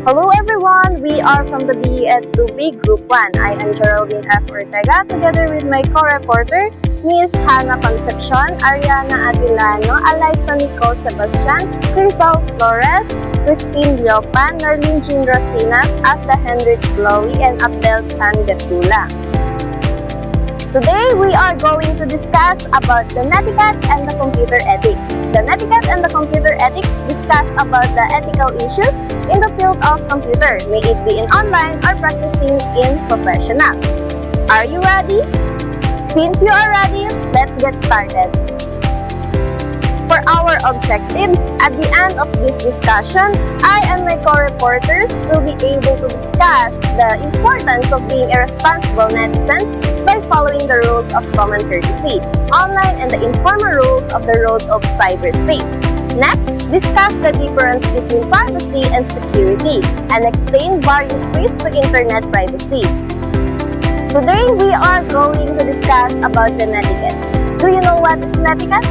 Hello everyone! We are from the BE at 2B Group 1. I am Geraldine F. Ortega together with my co-reporter, Ms. Hannah Concepcion, Ariana Atilano, Alyssa Nicole Sebastian, Crisol Flores, Christine Liopan, Norlene Jean Rosinas, Asda Hendrik Chloe, and Abdel Tan Gatula. Today, we are going to discuss about the netiquette and the computer ethics. The netiquette and the computer ethics discuss about the ethical issues in the field of computer, may it be in online or practicing in professional. Are you ready? Since you are ready, let's get started. For our objectives, at the end of this discussion, I and my co-reporters will be able to discuss the importance of being a responsible netizen by following the rules of common courtesy, online and the informal rules of the road of cyberspace. Next, discuss the difference between privacy and security, and explain various ways to internet privacy. Today, we are going to discuss about the netiquette. Do you know what is netiquette?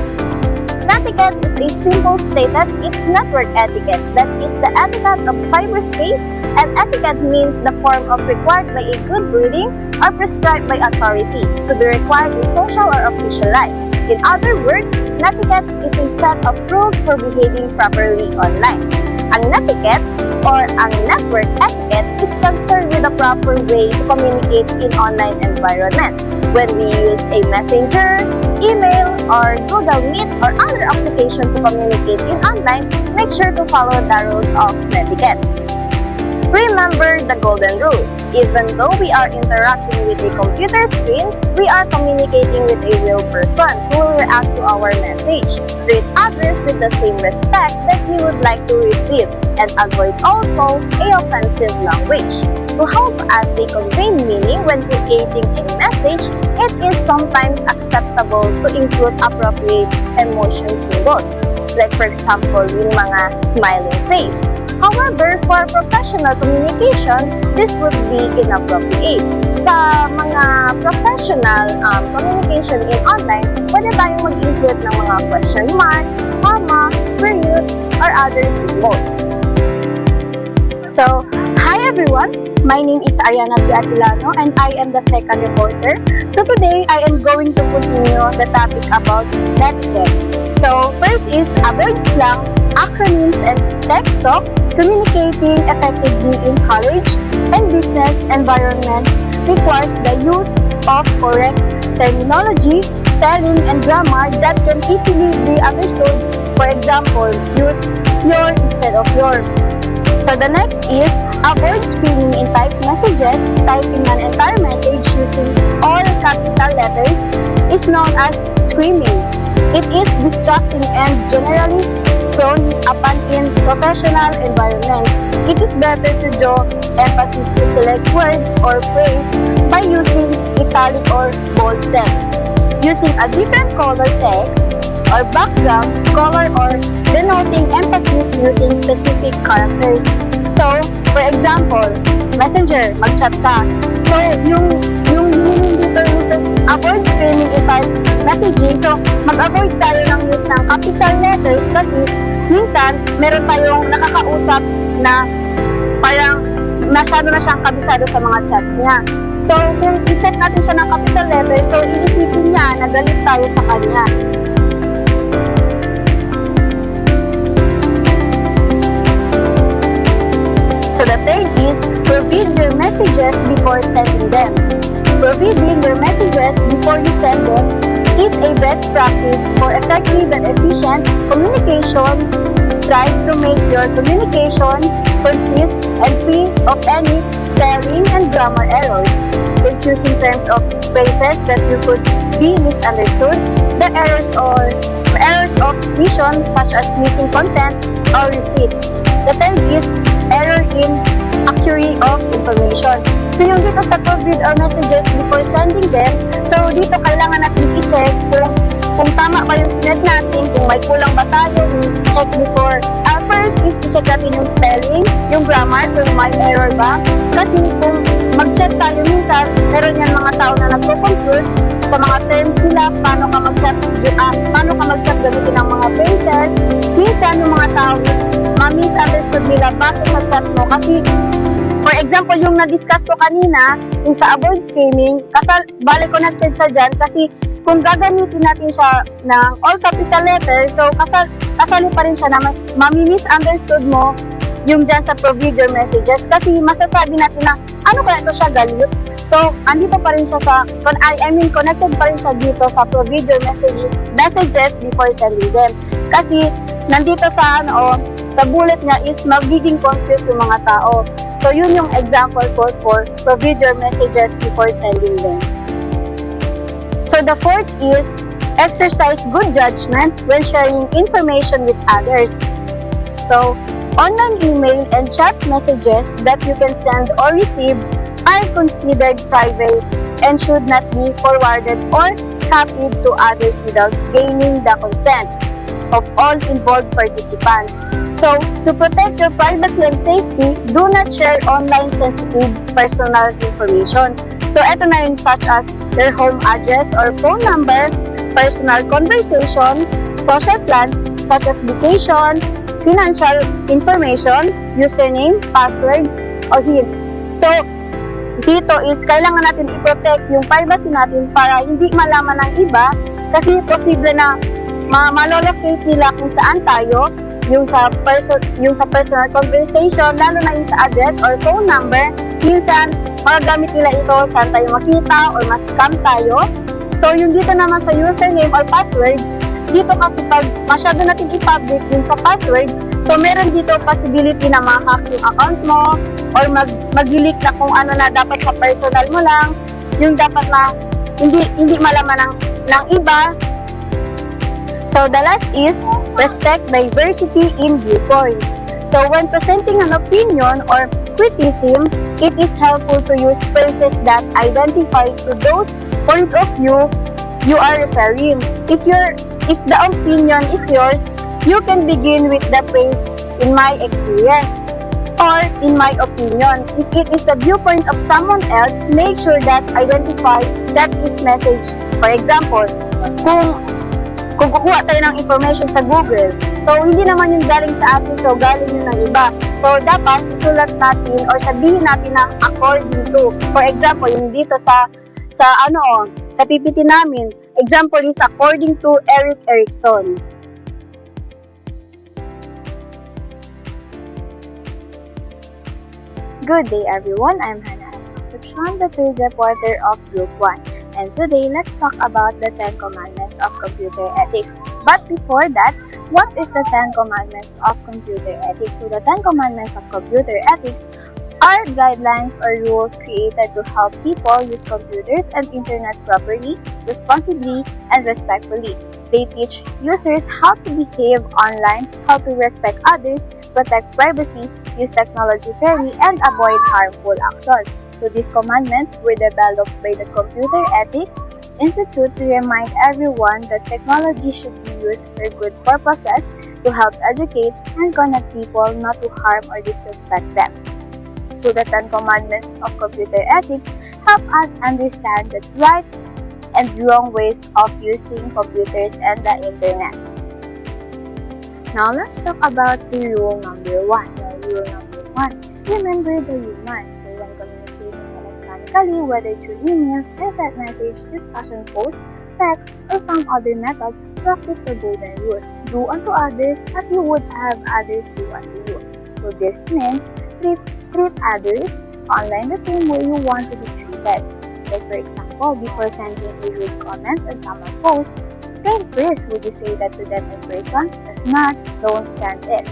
Netiquette is a simple stated, it's network etiquette, that is the etiquette of cyberspace, and etiquette means the form of required by a good breeding or prescribed by authority to be required in social or official life. In other words, netiquette is a set of rules for behaving properly online. Ang netiquette or ang network etiquette is concerned with the proper way to communicate in online environment. When we use a messenger, email, or Google Meet or other application to communicate in online, make sure to follow the rules of netiquette. Remember the golden rules. Even though we are interacting with a computer screen, we are communicating with a real person who will react to our message. Treat others with the same respect that we would like to receive, and avoid also a offensive language. To help us to convey meaning when creating a message, it is sometimes acceptable to include appropriate emotion symbols. Like for example, yung mga smiling face. However, for professional communication, this would be inappropriate. Sa mga professional communication in online, pwede tayong mag-include ng mga question mark, comma, period, or other symbols. So, hi everyone! My name is Ariana Atilano and I am the second reporter. So today, I am going to continue the topic about netiquette. So, first is avoid slang, acronyms, and text talk. Communicating effectively in college and business environments requires the use of correct terminology, spelling, and grammar that can easily be understood. For example, use your instead of your. So the next is avoid screaming in typed messages. Typing an entire message using all capital letters is known as screaming. It is distracting and generally thrown upon in professional environments. It is better to draw emphasis to select words or phrase by using italic or bold text. Using a different color text or background, color, or denoting emphasis using specific characters. So, for example, messenger, mag-chat ka. So, yung meaning dito yung avoid screaming in type messaging. So, mag-avoid tayo ng use ng capital letters kasi minsan, meron tayong nakakausap na parang masyado na siyang kabisado sa mga chats niya. So, kung i-check natin siya ng capital letters, so iisipin niya na galit tayo sa kanya. So, the third is proofread your messages before sending them. Proofreading your messages before you send them is a best practice for effective and efficient communication. Strive to make your communication concise and free of any spelling and grammar errors. When choosing terms of phrases that you could be misunderstood, the errors of vision such as missing content or receipt. The third is error in accuracy of information. So yung dito sa proofread our messages before sending them, so dito kailangan natin i-check kung tama ba yung sinet natin, kung may kulang ba tayo, check before. First is i-check natin yung spelling, yung grammar, kung may error ba. Kasi kung mag-check tayo minsan, meron yan mga tao na nagpo-confuse sa mga terms nila, paano ka mag-chat gamitin ang mga phrases. Minsan yung mga tao ma-misunderstood nila base sa chat mo. Kasi, for example, yung na-discuss ko kanina, yung sa avoid scamming, balik connected siya dyan kasi kung gagamitin natin siya ng all capital letter, so kasali pa rin siya na ma-misunderstood mo yung dyan sa provider messages kasi masasabi natin na ano kaya ito siya galit. So, andito pa rin siya connected pa rin siya dito sa provider messages before sending them. Kasi, nandito sa bullet niya is magiging confused yung mga tao. So, yun yung example ko for provider messages before sending them. So, the fourth is exercise good judgment when sharing information with others. So, online email and chat messages that you can send or receive are considered private and should not be forwarded or copied to others without gaining the consent of all involved participants. So, to protect your privacy and safety, do not share online sensitive personal information. So, ito na yun such as their home address or phone number, personal conversation, social plans such as vacation, financial information, username, passwords, or hints. So, dito is kailangan natin i-protect yung privacy natin para hindi malaman ng iba kasi posible na malolocate nila kung saan tayo, yung sa personal conversation, lalo na yung sa address or phone number. Minsan, magagamit nila ito saan tayo makita or ma-scam tayo. So, yung dito naman sa username or password, dito kasi pag masyado natin i-public yung sa password, so meron dito possibility na ma-hack yung account mo or mag-leak na kung ano na dapat sa personal mo lang, yung dapat na hindi malaman ng iba. So the last is respect diversity in viewpoints. So when presenting an opinion or criticism, it is helpful to use phrases that identify to those point of view you are referring. If the opinion is yours, you can begin with the phrase, in my experience, or in my opinion. If it is the viewpoint of someone else, make sure that identify that is message. For example, kung kukuha tayo ng information sa Google, so hindi naman yung galing sa atin, so galing yun ng iba. So dapat isulat natin or sabihin natin na according to. For example, yung dito sa PPT namin, example is according to Eric Erickson. Good day everyone, I'm Hannah Concepcion, the third reporter of Group 1. And today, let's talk about the 10 Commandments of Computer Ethics. But before that, what is the 10 Commandments of Computer Ethics? So the 10 Commandments of Computer Ethics are guidelines or rules created to help people use computers and internet properly, responsibly, and respectfully. They teach users how to behave online, how to respect others, protect privacy, use technology fairly, and avoid harmful actions. So these commandments were developed by the Computer Ethics Institute to remind everyone that technology should be used for good purposes to help educate and connect people, not to harm or disrespect them. So the 10 Commandments of Computer Ethics help us understand the right and wrong ways of using computers and the internet. Now let's talk about the rule number 1. The rule number 1, remember the human. So when communicating electronically, whether through email, instant message, discussion post, text, or some other method, practice the golden rule. Do unto others as you would have others do unto you. So this means treat others online the same way you want to be treated. Like for example, before sending a rude comment on someone's post, think first, would you say that to them in person? If not, don't send it.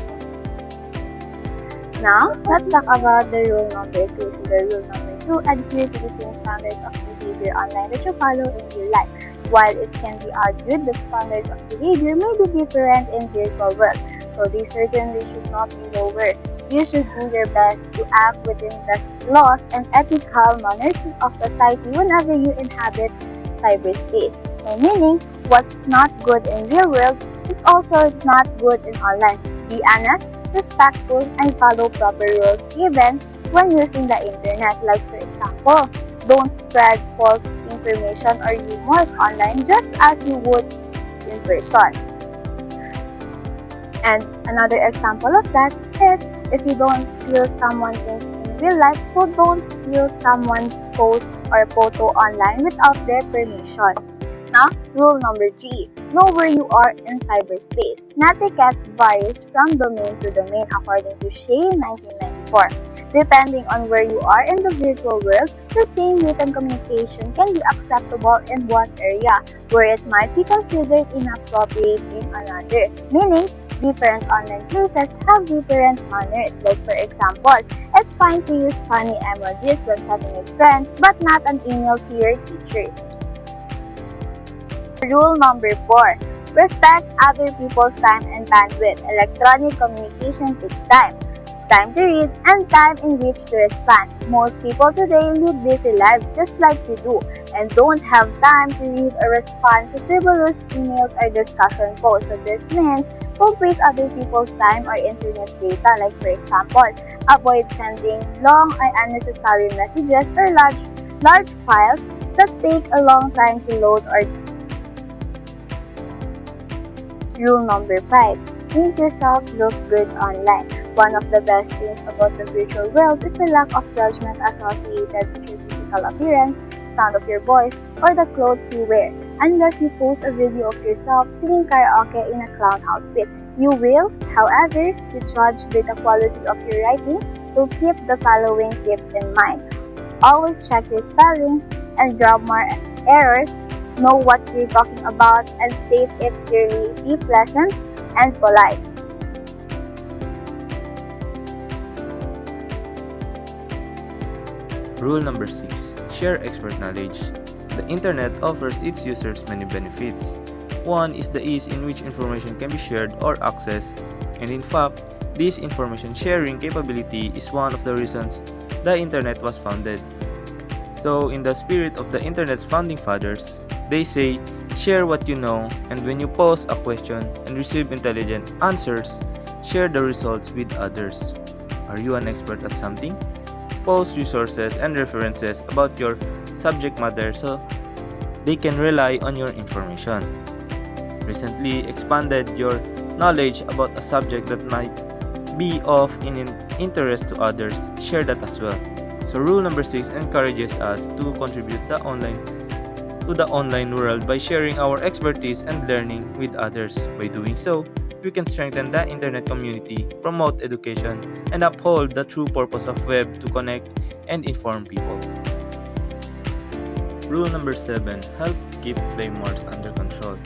Now, let's talk about the rule number 2. So the rule number 2, adhere to the same standards of behavior online that you follow in real life. While it can be argued that standards of behavior may be different in virtual world, so they certainly should not be lower. You should do your best to act within the laws and ethical manners of society whenever you inhabit cyberspace. So meaning, what's not good in real world is also not good in online. Be honest, respectful, and follow proper rules even when using the internet. Like for example, don't spread false information or rumors online just as you would in person. And another example of that is if you don't steal someone's things in real life, so don't steal someone's post or photo online without their permission. Now, rule number 3. Know where you are in cyberspace. Netiquette varies from domain to domain according to Shea 1994. Depending on where you are in the virtual world, the same written communication can be acceptable in one area, where it might be considered inappropriate in another. Meaning, different online places have different manners. Like for example, it's fine to use funny emojis when chatting with friends, but not an email to your teachers. Rule number 4. Respect other people's time and bandwidth. Electronic communication takes time to read, and time in which to respond. Most people today lead busy lives just like you do, and don't have time to read or respond to frivolous emails or discussion posts. So this means don't waste other people's time or internet data. Like for example, avoid sending long or unnecessary messages or large files that take a long time to load or Rule number 5. Make yourself look good online. One of the best things about the virtual world is the lack of judgment associated with your physical appearance, sound of your voice, or the clothes you wear. Unless you post a video of yourself singing karaoke in a clown outfit, you will, however, be judged by the quality of your writing, so keep the following tips in mind. Always check your spelling and grammar errors. Know what you're talking about and state it clearly. Be pleasant and polite. Rule number 6. Share expert knowledge. The internet offers its users many benefits. One is the ease in which information can be shared or accessed, and in fact, this information sharing capability is one of the reasons the internet was founded. So, in the spirit of the internet's founding fathers, they say, share what you know, and when you pose a question and receive intelligent answers, share the results with others. Are you an expert at something? Post resources and references about your subject matter so they can rely on your information. Recently expanded your knowledge about a subject that might be of interest to others, share that as well. So rule number 6 encourages us to contribute to the online world by sharing our expertise and learning with others. By doing so, we can strengthen the internet community, promote education, and uphold the true purpose of web to connect and inform people. Rule number 7. Help keep flame wars under control.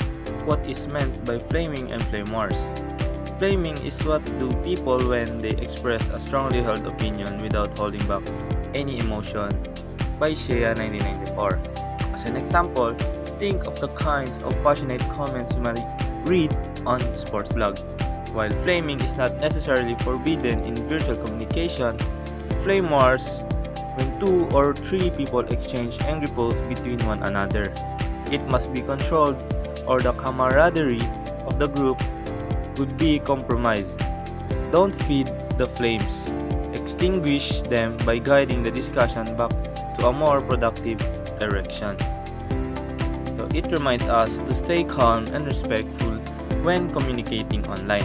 What is meant by flaming and flame wars? Flaming is what do people when they express a strongly held opinion without holding back any emotion. By Shea 1994. As an example, think of the kinds of passionate comments you might read on sports blog. While flaming is not necessarily forbidden in virtual communication, flame wars when 2 or 3 people exchange angry posts between one another. It must be controlled or the camaraderie of the group would be compromised. Don't feed the flames. Extinguish them by guiding the discussion back to a more productive direction. So it reminds us to stay calm and respectful when communicating online.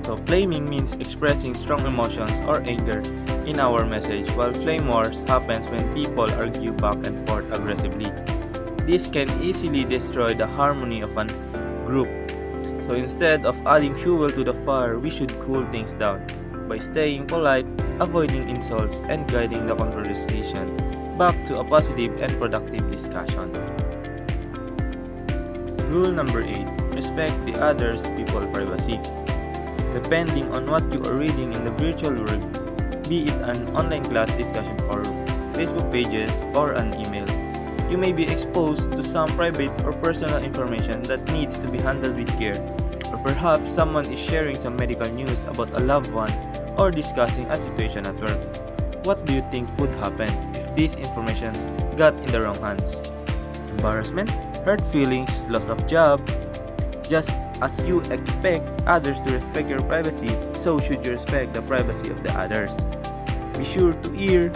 So flaming means expressing strong emotions or anger in our message, while flame wars happens when people argue back and forth aggressively. This can easily destroy the harmony of a group. So instead of adding fuel to the fire, we should cool things down by staying polite, avoiding insults, and guiding the conversation back to a positive and productive discussion. Rule number 8. Respect the other people's privacy. Depending on what you are reading in the virtual world, be it an online class discussion forum, Facebook pages, or an email, you may be exposed to some private or personal information that needs to be handled with care. Or perhaps someone is sharing some medical news about a loved one or discussing a situation at work. What do you think would happen if this information got in the wrong hands? Embarrassment, hurt feelings, loss of job. Just as you expect others to respect your privacy, so should you respect the privacy of the others. Be sure to err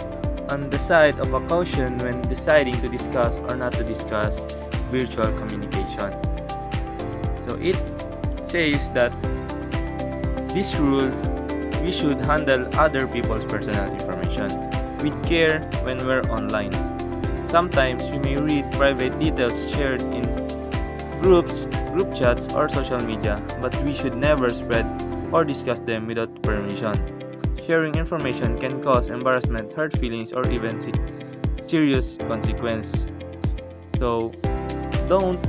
on the side of a caution when deciding to discuss or not to discuss virtual communication. So it says that This rule, we should handle other people's personal information with care when we're online. Sometimes we may read private details shared in groups, group chats, or social media, but we should never spread or discuss them without permission. Sharing information can cause embarrassment, hurt feelings, or even serious consequence. So, don't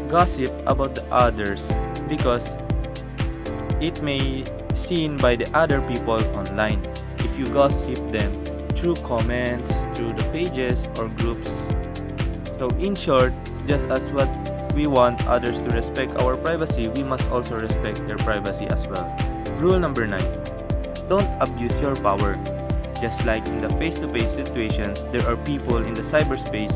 gossip about the others because it may seen by the other people online. If you gossip them through comments, through the pages or groups. So in short, just as what we want others to respect our privacy, we must also respect their privacy as well. Rule number 9. Don't abuse your power. Just like in the face-to-face situations, there are people in the cyberspace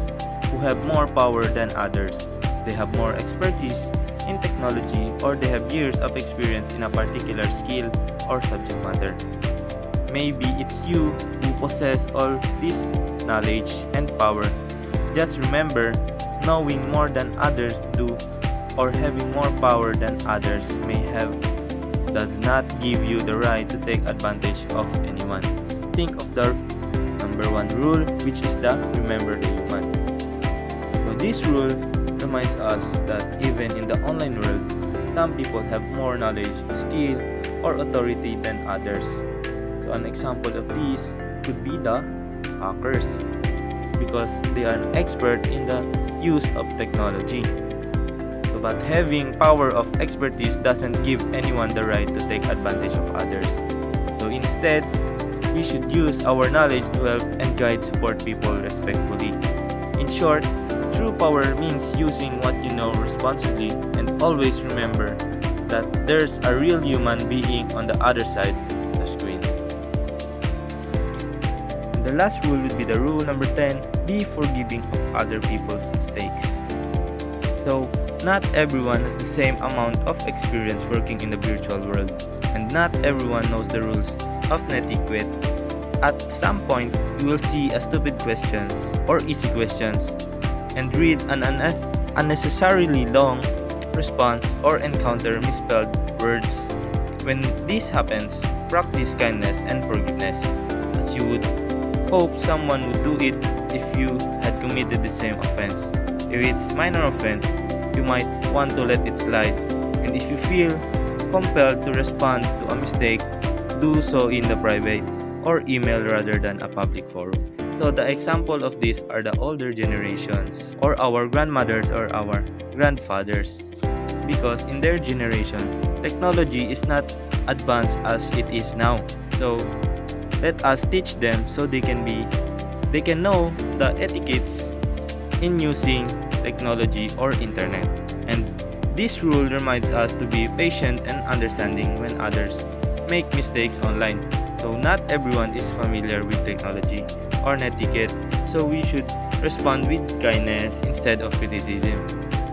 who have more power than others. They have more expertise in technology or they have years of experience in a particular skill or subject matter. Maybe it's you who possess all this knowledge and power. Just remember, knowing more than others do or having more power than others may have does not give you the right to take advantage of anyone. Think of the number 1 rule, which is the remember the human. So this rule reminds us that even in the online world, some people have more knowledge, skill, or authority than others. So an example of these could be the hackers because they are an expert in the use of technology. So, but having power of expertise doesn't give anyone the right to take advantage of others. So instead, we should use our knowledge to help and guide support people respectfully. In short, true power means using what you know responsibly and always remember that there's a real human being on the other side of the screen. And the last rule would be the rule number 10, be forgiving of other people's mistakes. So, not everyone has the same amount of experience working in the virtual world, and not everyone knows the rules of netiquette. At some point, you will see a stupid questions or easy questions and read an unnecessarily long response or encounter misspelled words. When this happens, practice kindness and forgiveness, as you would hope someone would do it if you had committed the same offense. If it's minor offense, you might want to let it slide, and if you feel compelled to respond to a mistake, do so in the private or email rather than a public forum. So the example of this are the older generations or our grandmothers or our grandfathers, because in their generation, technology is not advanced as it is now. So let us teach them so they can know the etiquettes in using technology or internet. And this rule reminds us to be patient and understanding when others make mistakes online. So not everyone is familiar with technology or netiquette, so we should respond with kindness instead of criticism.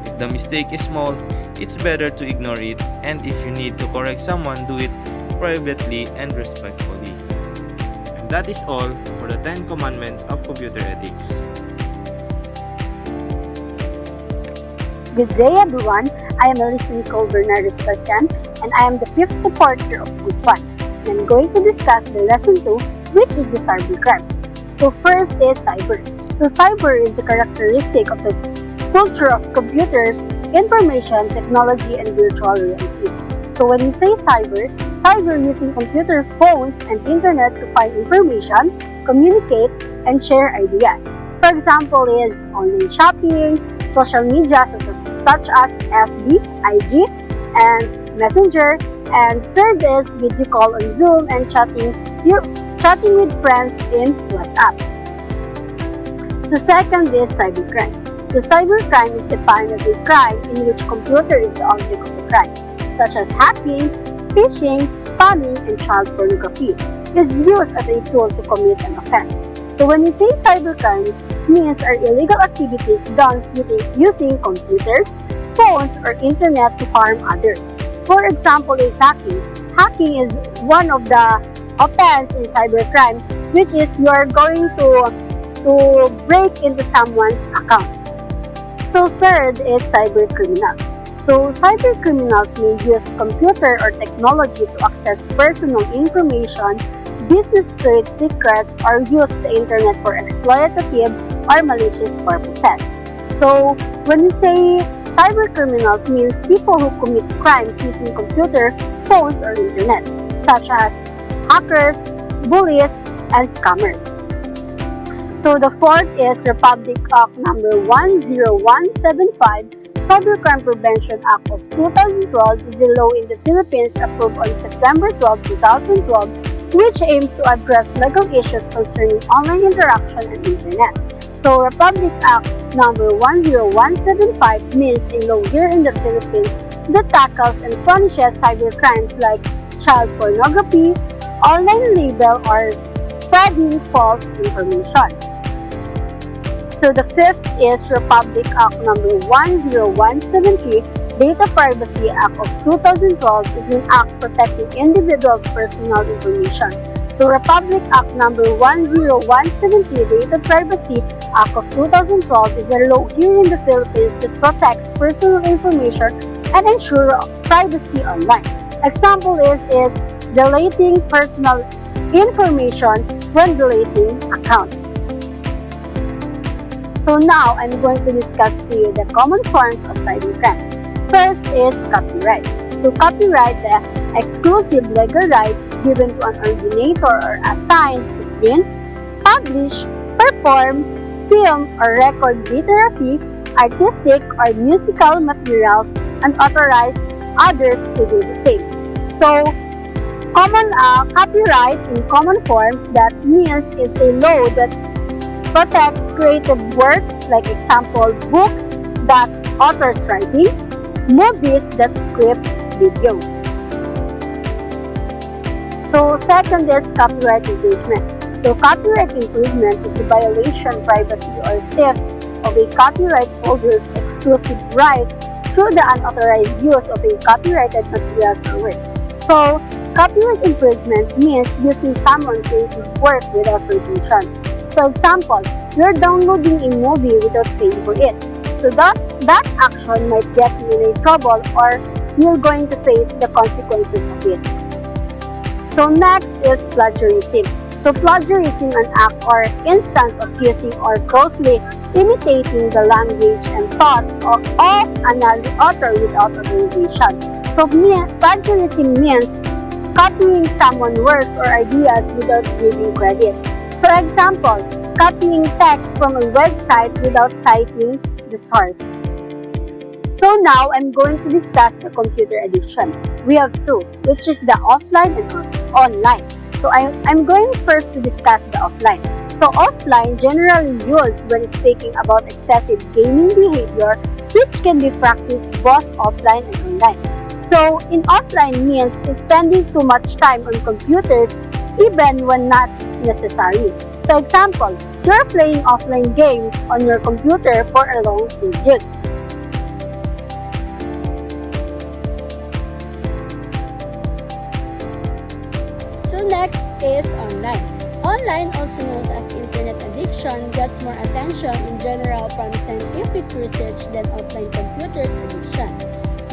If the mistake is small, it's better to ignore it, and if you need to correct someone, do it privately and respectfully. And that is all for the 10 commandments of computer ethics. Good day, everyone. I am Elisa Nicole Bernardo Spasian, and I am the 5th reporter of Group 1. I'm going to discuss the lesson 2, which is the cyber crimes. So first is cyber. So cyber is the characteristic of the culture of computers, information, technology, and virtual reality. So when you say cyber using computer, phones, and internet to find information, communicate, and share ideas. For example is online shopping, social media such as FB, IG, and Messenger, and third is video call on Zoom and chatting with friends in WhatsApp. So second is cybercrime. So cybercrime is defined as a crime in which computer is the object of the crime, such as hacking, phishing, spamming, and child pornography. It is used as a tool to commit an offense. So when we say cybercrimes, means are illegal activities done using computers, phones, or internet to harm others. For example is hacking. Hacking is one of the offense in cybercrime, which is you are going to break into someone's account. So third is cyber criminals. So, cybercriminals may use computer or technology to access personal information, business trade secrets, or use the internet for exploitative or malicious purposes. So, when we say cybercriminals means people who commit crimes using computer, phones, or internet, such as hackers, bullies, and scammers. So the fourth is Republic Act number 10175, Cybercrime Prevention Act of 2012 is a law in the Philippines approved on September 12, 2012, which aims to address legal issues concerning online interaction and internet. So Republic Act number 10175 means a law here in the Philippines that tackles and punishes cybercrimes like child pornography, online libel, or spreading false information. So the fifth is Republic Act number 10173, Data Privacy Act of 2012 is an act protecting individuals' personal information. So Republic Act number 10173, Data Privacy Act of 2012 is a law here in the Philippines that protects personal information and ensures privacy online. Example is deleting personal information when deleting accounts. So now, I'm going to discuss to you the common forms of cybercrime. First is copyright. So copyright, the exclusive legal rights given to an originator or assigned to print, publish, perform, film, or record literacy, artistic, or musical materials and authorize others to do the same. So, common copyright in common forms, that means is a law that protects creative works, like example, books that authors writing, movies that scripts video. So second is copyright infringement. So copyright infringement is the violation, privacy, or theft of a copyright holder's exclusive rights through the unauthorized use of a copyrighted materials or work. So copyright infringement means using someone's creative work without permission. So example, you're downloading a movie without paying for it. So that action might get you in trouble, or you're going to face the consequences of it. So next is plagiarism. So plagiarism an act or instance of using or closely imitating the language and thoughts of another author without authorization. So plagiarism means copying someone's works or ideas without giving credit. For example, copying text from a website without citing the source. So now, I'm going to discuss the computer addiction. We have two, which is the offline and online. So I'm going first to discuss the offline. So offline generally used when speaking about excessive gaming behavior, which can be practiced both offline and online. So in offline means spending too much time on computers even when not necessary. So example, you're playing offline games on your computer for a long period. So next is online. Online, also known as internet addiction, gets more attention in general from scientific research than offline computers addiction.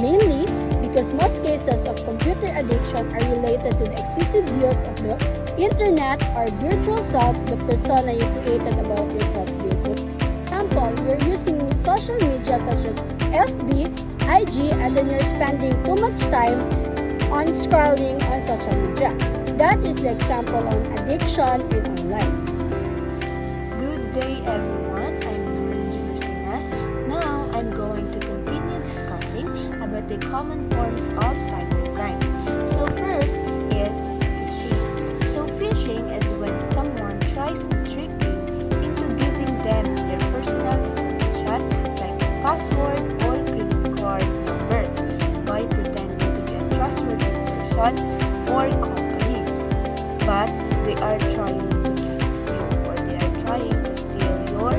Mainly because most cases of computer addiction are related to the excessive use of the internet or virtual self, the persona you created about yourself. For example, you're using social media such as FB, IG, and then you're spending too much time on scrolling on social media. That is the example on addiction in online. Good day everyone, I'm Engineer Sinas. Now I'm going to continue discussing about the common forms of cybercrime. So first is phishing. So phishing is when someone tries to trick you into giving them their personal information like password or credit card numbers by pretending to be a trustworthy person or company. But they are trying to trick you, or they are trying to steal your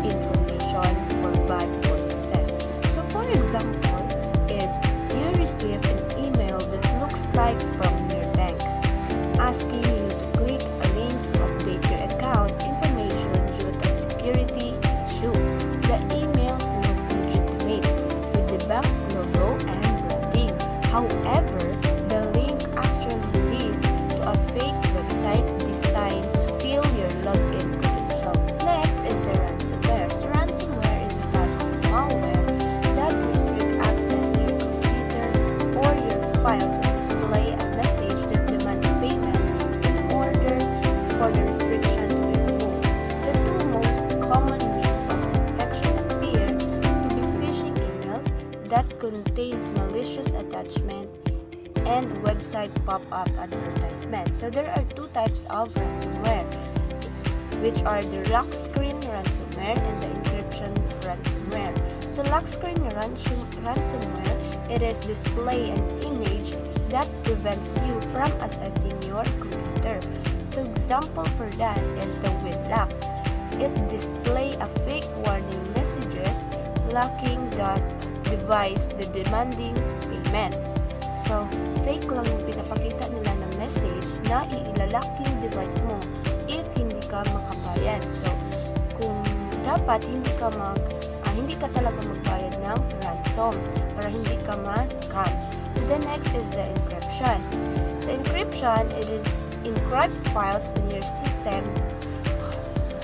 information for bad purposes. So for example, if you receive an email that looks like from your bank asking you to click a link to update your account information due to a security issue, the emails look legitimate with the bank logo like pop-up advertisements. So there are two types of ransomware, which are the lock screen ransomware and the encryption ransomware. So lock screen ransomware, it is display an image that prevents you from accessing your computer. So example for that is the WinLock. It display a fake warning messages locking the device, the demanding payment. So fake lang yung pinapakita nila ng message na ilalak yung device mo if hindi ka makabayad. So kung dapat hindi ka talaga magbayad ng ransom para hindi ka ma-scam. So the next is the encryption. The encryption, it is encrypt files in your system.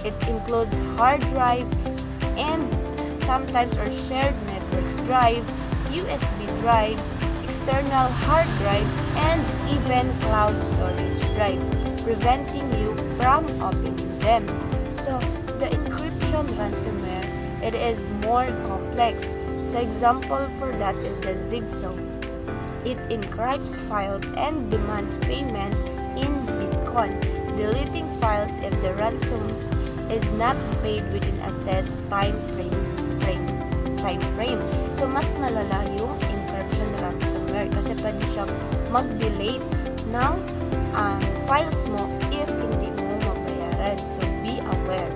It includes hard drive and sometimes or shared networks drive, USB drive, external hard drives, and even cloud storage drive, preventing you from opening them. So the encryption ransomware, it is more complex. So example for that is the Zigzag. It encrypts files and demands payment in Bitcoin, deleting files if the ransom is not paid within a set time frame. So mas malala yung encryption ransomware kasi pwede siyang mag-delete ng files mo if hindi mo mabayaran. So be aware.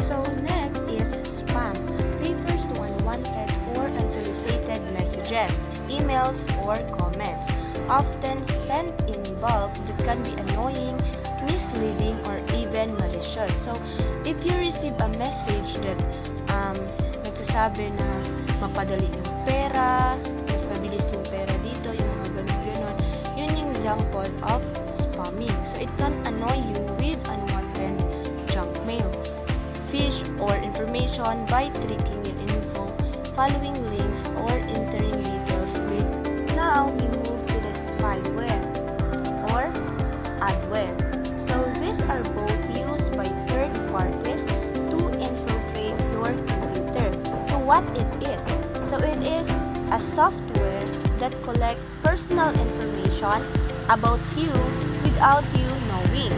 So next is spam. Refers to unwanted or unsolicited messages, emails, or comments, often sent in bulk that can be annoying, misleading, or even malicious. So if you receive a message that nagsasabi na mapadali yung pera, mas mabilis yung pera dito, yung mga ganun, yun yung example of spamming. So it can annoy you with unwanted junk mail, fish, or information by tricking your info, following links, or entering details with. Now we move to the spyware or adware. So these are both used by third parties to infiltrate your computer. So what it is? So it is a software that collects personal information about you without you knowing.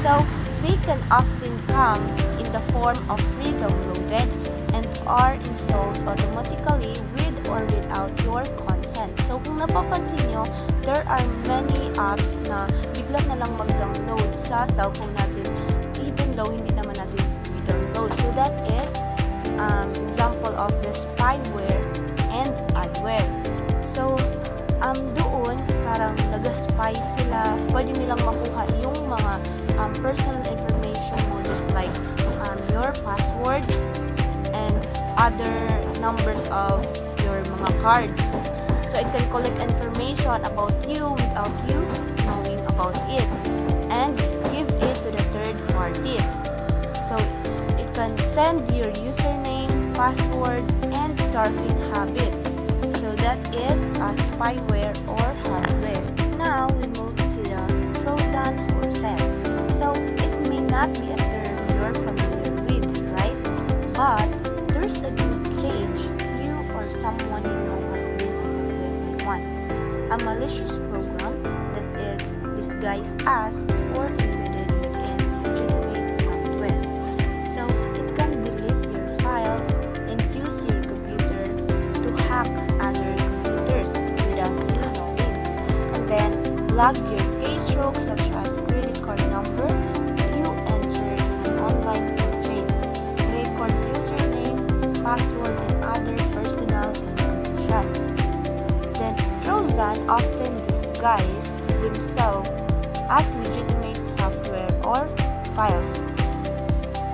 So they can often come in the form of pre-downloaded and are installed automatically with or without your consent. So kung napapansin nyo, there are many apps na bigla na lang mag-download sa cellphone natin even though hindi naman natin i-download. So that is example of the spyware and adware. So doon parang nag-spy sila, pwede nilang makuha yung mga personal information mo just like your password and other numbers of your mga cards. So it can collect information about you without you knowing about it and give it to the third parties. So it can send your username, password, and surfing habit. So that is a spyware or hardware. Now we move to the Trojan horses. So it may not be a term you're familiar with, right? But there's a good change you or someone you know has been affected by one. A malicious program that is disguised as or embedded within legitimate software. So it can delete your files and use your computer to hack other computers without you knowing. And then log your keystroke such as credit card number you entered in online purchase, record username, password, and other personal information. Then Trojan often disguise themselves as legitimate software or files.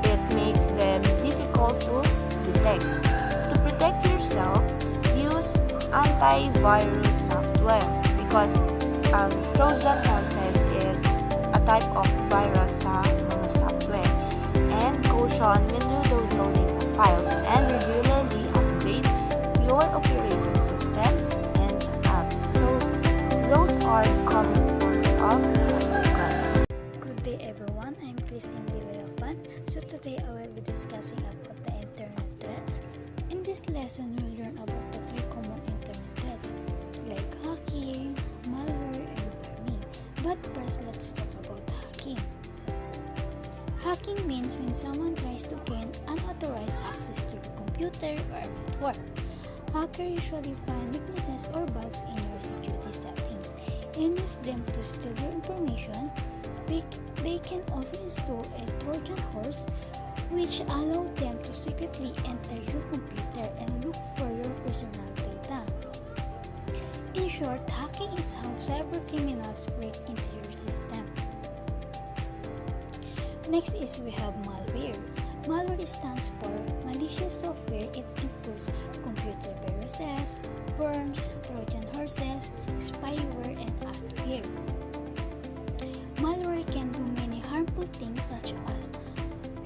It makes them difficult to detect. To protect yourself, use antivirus software because Trojan horses is a type of virus sa mga software. And caution when you downloading a file and regularly update your operating system and apps. So those are common forms of cybercrime. Good day everyone, I'm Christine Dilayapan. So today I will be discussing about the internet threats. In this lesson, we'll learn about the three common internet threats like hacking, malware, But first, let's talk about hacking. Hacking means when someone tries to gain unauthorized access to your computer or network. Hackers usually find weaknesses or bugs in your security settings and use them to steal your information. They can also install a Trojan horse, which allow them to secretly enter your computer and look for your personal data. In short, hacking is how cybercriminals break into your system. Next is we have malware. Malware stands for malicious software. It includes computer viruses, worms, Trojan horses, spyware, and adware. Malware can do many harmful things such as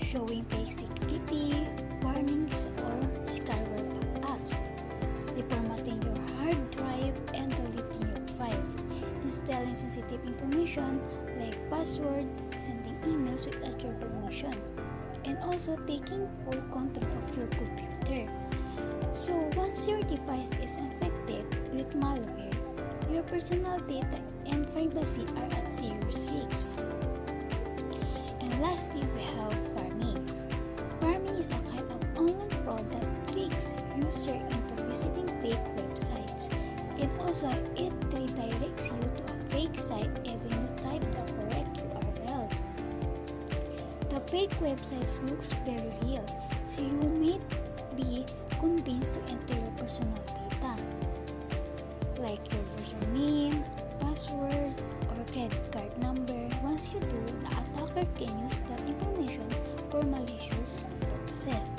showing fake security warnings or scareware pop-ups, reformatting your hard drive and deleting your files, installing sensitive information like password, sending emails without your permission, and also taking full control of your computer. So once your device is infected with malware, your personal data and privacy are at serious risks. And lastly, we have farming. Farming is a kind of online fraud that tricks user into visiting fake websites. And also, it redirects you to a fake site even you type the correct URL. The fake websites looks very real, so you may be convinced to enter your personal data, like your username, password, or credit card number. Once you do, the attacker can use that information for malicious purposes.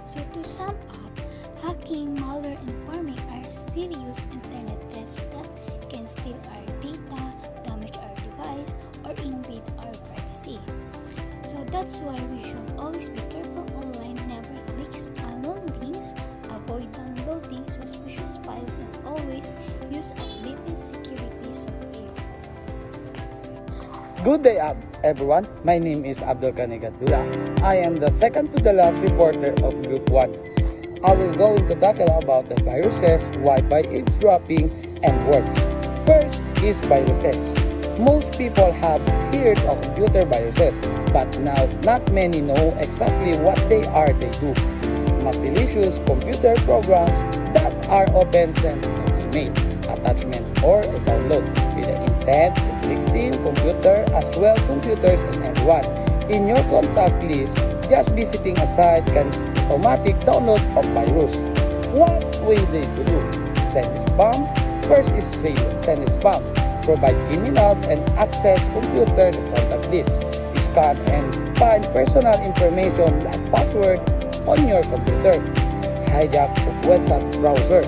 So to sum up, hacking, malware, and farming are serious internet threats that can steal our data, damage our device, or invade our privacy. So that's why we should always be careful online, never click unknown links, avoid downloading suspicious files, and always use updated security software. Good day everyone, my name is Abdul Kanigatula. I am the second to the last reporter of Group 1. I will going to tackle about the viruses, Wi-Fi eavesdropping, and worms. First is viruses. Most people have heard of computer viruses, but now not many know exactly what they do. Malicious computer programs that are open sent an email, attachment, or a download with the intent to victim, computer, as well computers and everyone. In your contact list, just visiting a site can automatic download of virus. What will they do? Send spam? First is send spam. Provide criminals and access computer contact list. Scan and find personal information like password on your computer. Hijack the WhatsApp browser.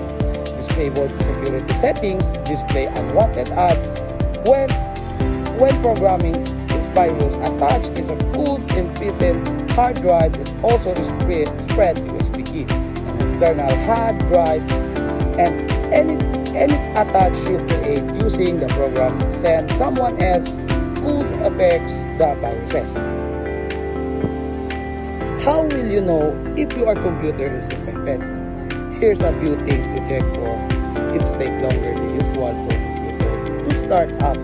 Disable security settings. Display unwanted ads. When programming this virus, attached is a cooled encrypted hard drive is also spread USB keys, an external hard drive, and any attach you create using the program send someone else could affect the viruses. How will you know if your computer is infected? Here's a few things to check for. It takes longer than usual for computer to start up.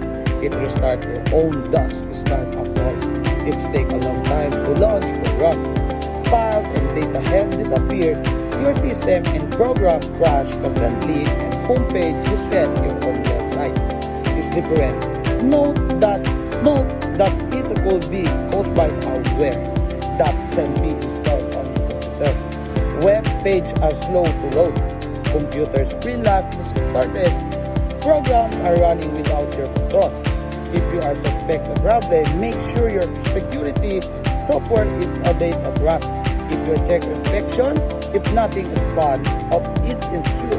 It restart your own does start up all. It takes a long time to launch program. Files and data have disappeared. Your system and program crash constantly, and homepage you set your own website is different. Note that is could be caused by malware that can be installed on your computer. Web pages are slow to load. Computer screen lock is started. Programs are running without your control. If you are suspect of problem, make sure your security software is a date of run. If you check infection, if nothing is found of it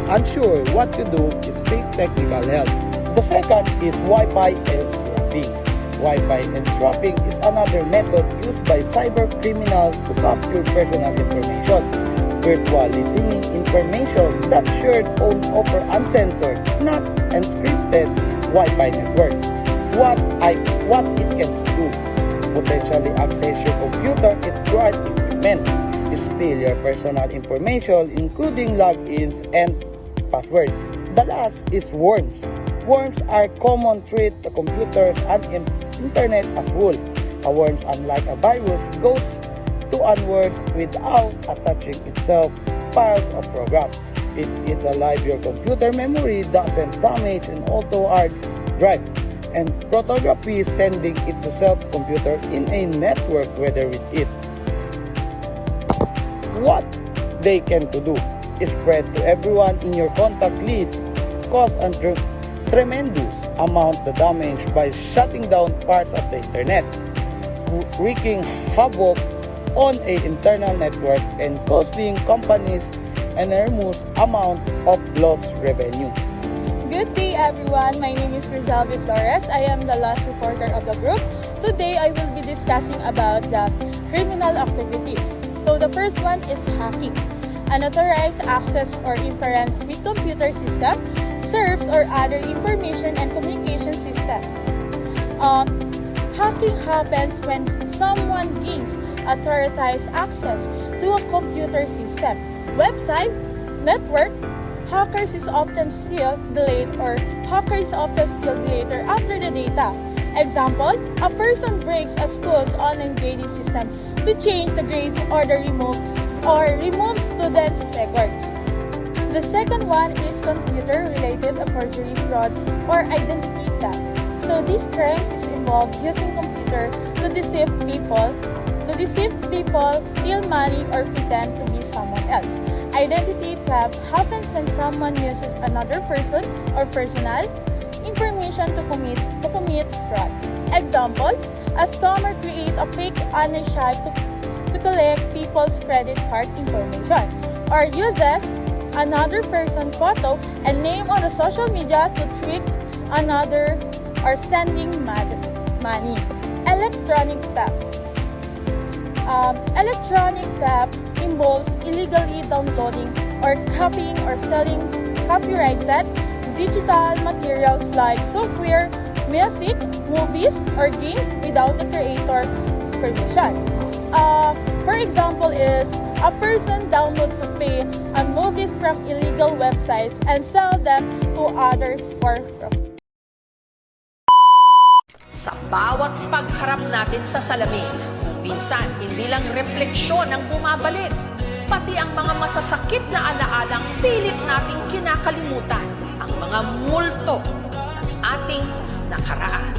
unsure what to do is seek technical help. The second is Wi-Fi eavesdropping. Wi-Fi eavesdropping is another method used by cyber criminals to capture personal information. Virtually listening information that's shared on over uncensored, not encrypted Wi-Fi network. What it can do? Potentially access your computer at right equipment, steal your personal information including logins and passwords. The last is worms. Worms are common threat to computers and internet as whole. A worm, unlike a virus, goes to onwards without attaching itself files of program. It alive your computer memory, doesn't damage an auto hard drive, and photography sending it to self-computer in a network whether with it. What they can to do is spread to everyone in your contact list, cause a tremendous amount of damage by shutting down parts of the internet, wreaking havoc on an internal network and costing companies an enormous amount of lost revenue. Good day everyone, my name is Rizalvi Flores. I am the last reporter of the group. Today I will be discussing about the criminal activities. So the first one is hacking. Unauthorized access or interference with computer system, servers or other information and communication system. Hacking happens when someone gains authorized access to a computer system, website, network. Hackers is often steal, delete, or hackers often steal, delete, or after the data. Example, a person breaks a school's online grading system to change the grades or remove students' records. The second one is computer-related forgery, fraud, or identity theft. So these crimes is involved using computer to deceive people, steal money, or pretend to be someone else. Identity theft happens when someone uses another person or personal information to commit fraud. Example, a scammer creates a fake online shop to collect people's credit card information, or uses another person's photo and name on the social media to trick another or sending money. Electronic theft. Electronic theft involves illegally downloading or copying or selling copyrighted digital materials like software, music, movies, or games without the creator permission. For example is a person downloads movies from illegal websites and sell them to others for profit. Sa bawat pagharap natin sa salamin, minsan hindi lang refleksyon ang bumabalik, pati ang mga masasakit na alaalang pilit nating kinakalimutan, ang mga multo ng ating nakaraan.